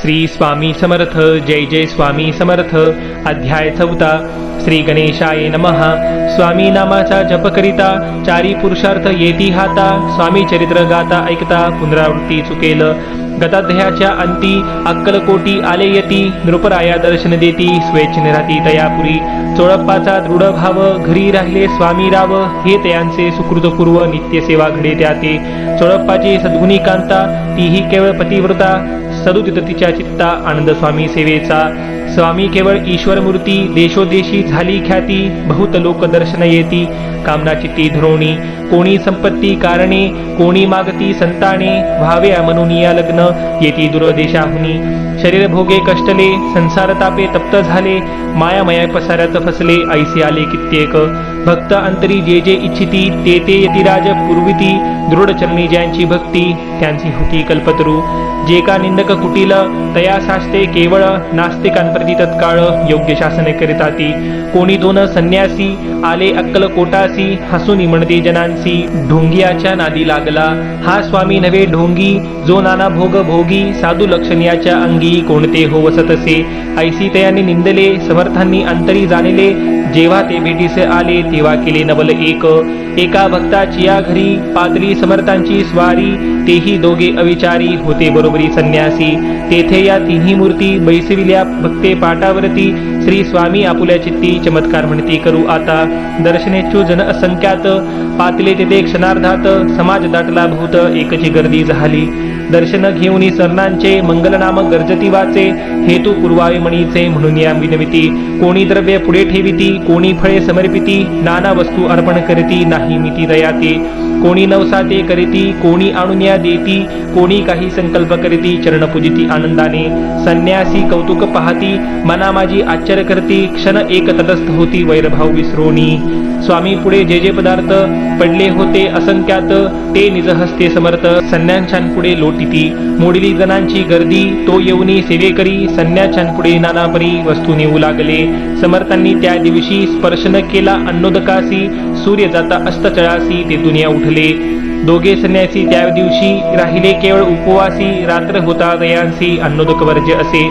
श्री स्वामी समर्थ. जय जय स्वामी समर्थ. अध्याय 4. श्री गणेशाय नमः. स्वामी नामाचा जप करिता चारी पुरुषार्थ येती हाता. स्वामी चरित्र गाता ऐकता पुनरावृत्ती चुकेल. गताध्यायाच्या अंती अक्कलकोटी आले यती. नृपराया दर्शन देती स्वेच्छेने राहती तयापुरी. चोळप्पाचा दृढ भाव घरी राहिले स्वामी राव. हे तयांचे सुकृतपूर्व नित्य सेवा घडे त्याते. चोळप्पाची सद्गुणी कांता तीही केवळ पतिव्रता. सदुदित तिच्या चित्ता आनंद स्वामी सेवेचा. स्वामी केवळ ईश्वर मूर्ती देशोदेशी झाली ख्याती. बहुत लोक दर्शन येती कामना चित्ती धरोणी. कोणी संपत्ती कारणे कोणी मागती संताने. व्हावे म्हणून या लग्न येती दूरदेशाहुनी. शरीर भोगे कष्टले संसार तापे तप्त झाले. मायामया पसाऱ्यात फसले ऐसे आले कित्येक. भक्त अंतरी जे जे इच्छिती ते ते यतिराज पूर्विती. दृढ चरणी ज्यांची भक्ती त्यांची होती कल्पतरू. जे का निंदक कुटील तया साष्टे केवळ. नास्तिकांप्रती तत्काळ योग्य शासन करिता ती. कोणी दोन संन्यासी आले अक्कलकोटासी. हसून म्हणते जनांसी ढोंगियाच्या नादी लागला. हा स्वामी नव्हे ढोंगी जो नाना भोग भोगी. साधू लक्षणीयाच्या अंगी कोणते हो वसतसे. ऐसी तयाने निंदले समर्थांनी अंतरी जाणले. जेव्हा ते भेटीस आले तेव्हा केले नवल एक. एका भक्ताची या घरी पातली समर्थांची स्वारी. तेही दोघे अविचारी होते बरोबरी संन्यासी. तेथे या तिन्ही मूर्ती बैसविल्या भक्ते पाटावरती. श्री स्वामी आपुल्या चित्ती चमत्कार म्हणती करू आता. दर्शनेच्छू जन असंख्यात पातले तेथे क्षणार्धात. समाज दाटला बहुत एकची गर्दी झाली. दर्शन घेऊनी सर्णांचे मंगलनाम गर्जती वाचे. हेतू पूर्वावे मणीचे म्हणून या विनविती. कोणी द्रव्य पुढे ठेविती कोणी फळे समर्पिती. नाना वस्तू अर्पण करीती नाही मिती दयाते. कोणी नवसाते करीती कोणी आणून या देती. कोणी काही संकल्प करीती चरण पूजिती आनंदाने. संन्यासी कौतुक पाहती मना माझी आश्चर्य करती. क्षण एक तटस्थ होती वैरभाव विसरोनी. स्वामी पुढे जे जे पदार्थ पडले होते असंख्यात ते निज हस्ते समर्थ संन्याशांपुढे लोटिती. मोडली जनांची गर्दी तो येऊनी सेवेकरी. संन्याशांपुढे नानापरी वस्तू नेऊ लागले. समर्थांनी त्या दिवशी स्पर्श न केला अन्नोदकासी. सूर्य जाता अस्तचळासी ते दुनिया उठले. दोघे संन्यासी त्या दिवशी राहिले केवळ उपवासी. रात्र होता दयांसी अन्नोदक वर्ज्य असे.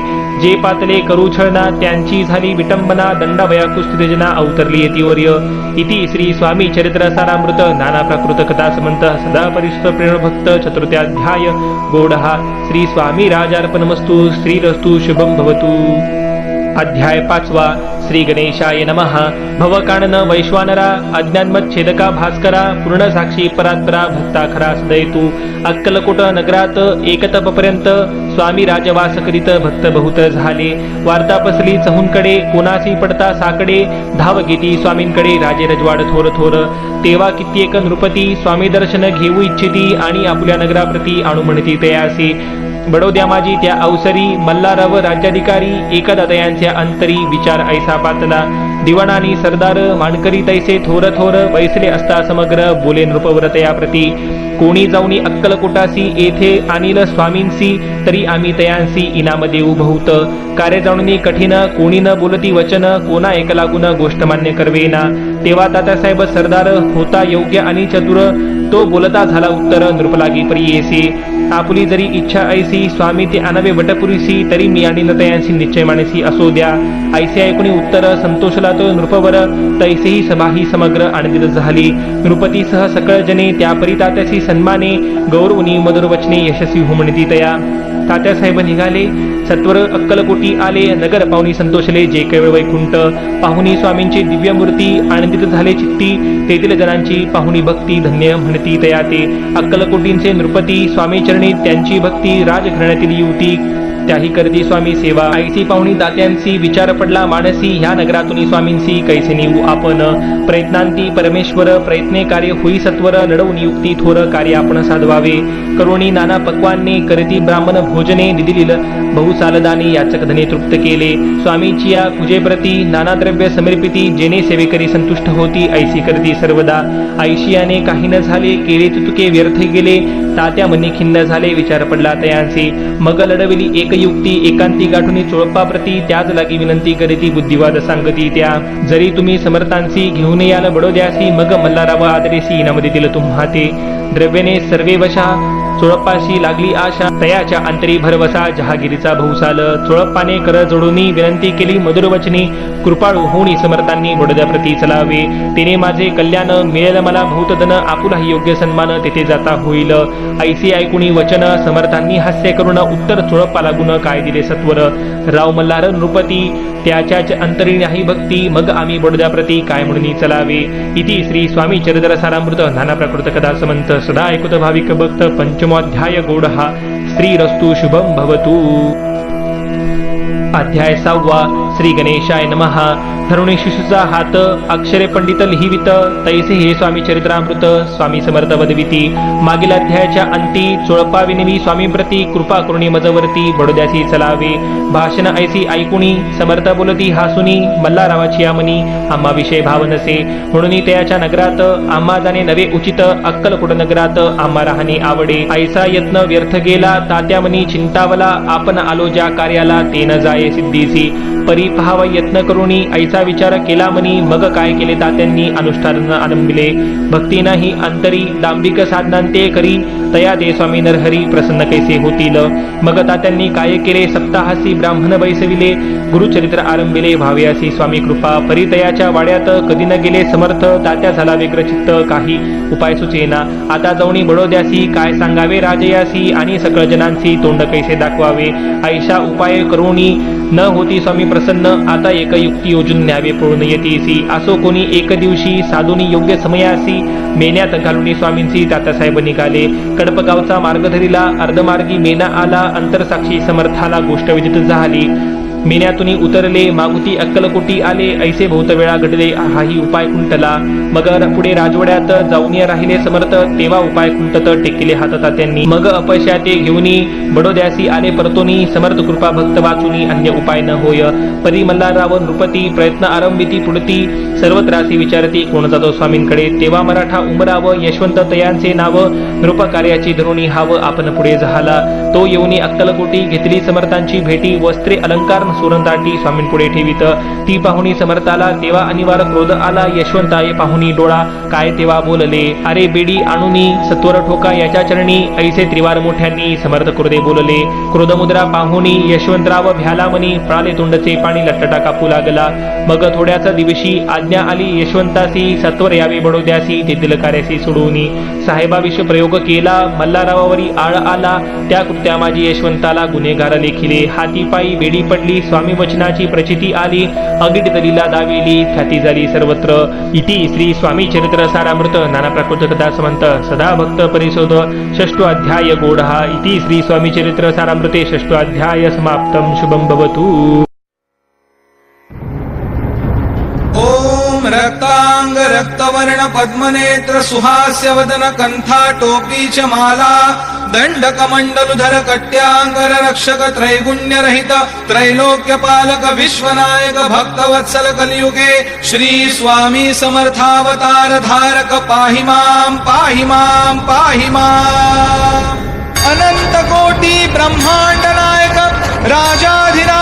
जे पातले करू छळना त्यांची झाली विटंबना. दंडावया कुस्तिजना अवतरली यतिवर्य. इति श्री स्वामी चरित्र सारामृत नाना प्राकृत कथा समंत सदा परिष्ठ प्रेम भक्त चतुर्थ्याध्याय गोडहा. श्री स्वामी राजार्पणमस्तु. श्रीरस्तु शुभम भवतु. अध्याय 5. श्री गणेशाय नमः. भवकानन वैश्वानरा अज्ञानमच्छेदका भास्करा. पूर्ण साक्षी परात्परा भक्ता खरा सदयतू. अक्कलकोट नगरात एकतपपर्यंत स्वामी राजवास करीत भक्त बहुत झाले. वार्ता पसली चहूंकडे कोणासी पडता साकडे. धाव घेती स्वामींकडे राजे रजवाड थोर थोर. तेव्हा कित्येक नृपती स्वामी दर्शन घेऊ इच्छिती आणि आपुल्या नगराप्रती आणू म्हणती तयासी. बडोद्या माझी त्या अवसरी मल्हारव राज्याधिकारी. एकदा तयांच्या अंतरी विचार ऐसा पातला. दिवाणानी सरदार मानकरी तैसे थोर थोर. बैसले असता समग्र बोले नृपवर तयाप्रती. कोणी जाऊनी अक्कलकोटासी येथे आणील स्वामींसी. तरी आम्ही तयांसी इनाम देऊ बहुत. कार्य जाणूनी कठीण कोणी न बोलती वचन. कोणा एक लागून गोष्ट मान्य करवेना. तेव्हा तात्यासाहेब सरदार होता योग्य आणि चतुर. तो बोलता झाला उत्तर नृपलागी प्रियेसी. आपुली जरी इच्छा ऐसी स्वामी ते आनवे वटपुरीसी. तरी मी आणि तयांसी निश्चय मानसी असो द्या. ऐसे ऐकुनी उत्तर संतोषला तो नृपवर. तैसेही सभाही समग्र आनंदित झाली. नृपतीसह सकळ जने त्यापरी तात्यासी सन्माने. गौरवनी मधुर वचने यशस्वी हो म्हणती तया. तात्यासाहेब निघाले सत्वर अक्कलकोटी आले. नगर पाहुणी संतोषले जे केवळ वैकुंठ. पाहुणी स्वामींची दिव्य मूर्ती आनंदित झाले चित्ती. तेथील जनांची पाहुणी भक्ती धन्य म्हणती तया ते. अक्कलकोटींचे नृपती स्वामी चरणी त्यांची भक्ती. राजघराण्यातील युवती त्याही करती स्वामी सेवा. ऐसी पाहुणी दात्यांची विचार पडला मानसी. ह्या नगरातून स्वामींसी कैसे नेऊ आपण. प्रयत्नांती परमेश्वर प्रयत्ने कार्य होई सत्वर. लढवून युक्ती थोर कार्य आपण साधवावे. करुणी नाना पक्वाने करती ब्राह्मण भोजने. दिदिलील बहुसालदानी याचक धने तृप्त केले. स्वामीची या पूजेप्रती नाना द्रव्य समर्पिती. जेने सेवेकरी संतुष्ट होती ऐसी करती सर्वदा. ऐशियाने काही न झाले केले तुतके व्यर्थ गेले. तात्या मनी खिन्न झाले विचार पडला तयांसी. मग लढविली एक एक युक्ती एकांती गाठुनी चोळप्पाप्रती त्याच लागी विनंती करीती बुद्धिवाद सांगती त्या. जरी तुम्ही समर्थांसी घेऊन याल बडोद्यासी मग मल्हाराव आदरेसी इनामध्ये दिलं तुम्हा ते. द्रव्यने सर्वे वशा चोळप्पाशी लागली आशा तयाच्या अंतरी भरवसा जहागिरीचा भौसाल. चोळप्पाने कर जोडूनी विनंती केली मधुर वचनी कृपाळू होणी समर्थांनी बडोद्याप्रती चलावे. तिने माझे कल्याण मिळेल मला भूतधन आपुलाही योग्य सन्मान तेथे जाता होईल. ऐसे ऐकुणी वचन समर्थांनी हास्य करून उत्तर चोळप्पा लागून काय दिले सत्वर. राव मल्हार नृपती त्याच्याच अंतरी नाही भक्ती मग आम्ही बडोद्याप्रती काय म्हणून चलावे. इति श्री स्वामी चरित्र सारामृत नाना प्रकृत कथा समंत सदा ऐकुत भाविक भक्त पंचमोऽध्याय गौडहा. श्रीरस्तु शुभम भवतु. अध्याय 6. श्री गणेशाय नमः. धरुणी शिशुचा हात अक्षरे पंडित लिहिवित तैसे हे स्वामी चरित्रामृत स्वामी समर्थ वदविती. मागील अध्यायाच्या अंती चोळप्पा विनवी स्वामीप्रती कृपा करुणी मजवरती बडोद्यासी चलावे. भाषण ऐसी ऐकुणी समर्थ बोलती हासुनी मल्हारावाची आमनी आम्हा विषय भाव नसे म्हणून त्याच्या नगरात आम्हा जाणे नवे उचित. अक्कलकोट नगरात आम्हा राहणे आवडे. ऐसा यत्न व्यर्थ गेला तात्यामनी चिंतावला आपण आलो ज्या कार्याला ते न जाय सिद्धीसी. परी पहावा यत्न करुणी ऐसा विचार केला मनी मग काय केले तात्यांनी अनुष्ठान आरंभिले. भक्ती नाही अंतरी डांबिक साधनांते करी तया दे स्वामी नरहरी प्रसन्न कैसे होतील. मग तात्यांनी काय केले सप्ताहासी ब्राह्मण बैसविले गुरुचरित्र आरंभिले भाव्यासी स्वामी कृपा. परितयाच्या वाड्यात कधी न गेले समर्थ तात्या झाला व्यग्रचित्त काही उपाय सुचेना. आता जाऊनी बडोद्यासी काय सांगावे राजयासी आणि सकळ जनांसी तोंड कैसे दाखवावे. ऐशा उपाय करुणी न होती स्वामी प्रसन्न. आता एक युक्ती योजून न्यावे पळून येतीसी. असो कोणी एक दिवशी साधुनी योग्य समयासी मेन्यात घालुनी स्वामींची तात्यासाहेब निघाले. कडपगावचा मार्ग धरिला अर्धमार्गी मेना आला. अंतरसाक्षी समर्थाला गोष्ट विदित झाली. मेन्यातुनी उतरले मागुती अक्कलकोटी आले. ऐसे बहुत वेळा घडले हाही उपाय खुंटला. मग पुढे राजवाड्यात जाऊन राहिले समर्थ तेव्हा उपाय खुंटत टेकिले हात तात्यांनी. मग अपयशा ते घेऊनी बडोद्यासी आले परतोनी समर्थ कृपा भक्त वाचुनी अन्य उपाय न होय. परी मल्हारराव नृपती प्रयत्न आरंभिती पुढती सर्वत्रासी विचारती कोण जातो स्वामींकडे. तेव्हा मराठा उमराव यशवंत तयांचे नाव नृपकार्याची धरुणी हाव आपण पुढे झाला. तो येऊनी अक्कलकोटी घेतली समर्थांची भेटी. वस्त्रे अलंकार सुरंदाटी स्वामींपुढे ठेवित. ती पाहुणी समर्थाला तेव्हा अनिवार्य क्रोध आला. यशवंताये पाहुणी डोळा काय तेव्हा बोलले. अरे बेडी आणुनी सत्वर ठोका याच्या चरणी ऐसे त्रिवार मोठ्यांनी समर्थ क्रोधे बोलले. क्रोधमुद्रा पाहुणी यशवंतराव भ्याला मनी पळाले तोंडचे पाणी लटटा कापू लागला. मग थोड्याच दिवशी आज्ञा आली यशवंतासी सत्वर यावे बडोद्यासी तेथील कार्यासी सोडूनी. साहेबाविषयी प्रयोग केला मल्हारावावरी आळ आला. त्या कृत्या माझी यशवंताला गुन्हेगार लेखिले. हाती पायी बेडी पडली स्वामी वचनाची प्रचिती आली. अगिट दलीला दाविली ख्याती झाली सर्वत्र. इति श्री स्वामी चरित्र सारामृत नाना प्रकृत कथा समंत सदा भक्त परिशोध षष्ठो अध्याय गौडहा. इति श्री स्वामी चरित्र सारामृते षष्ठो अध्याय समाप्तम. शुभम भवतु. ओम रक्तांग रक्तवर्ण पद्मनेत्र सुहास्य वदन कंथा टोपी च माला दंडकमंडलुधर कट्यांगर रक्षक त्रैगुण्य रहित त्रैलोक्य पालक विश्वनायक भक्तवत्सल कलियुगे श्री स्वामी समर्थावतार धारक पाहि मां पाहि मां पाहि मां. अनंत कोटी ब्रह्मांड नायक राजाधिराज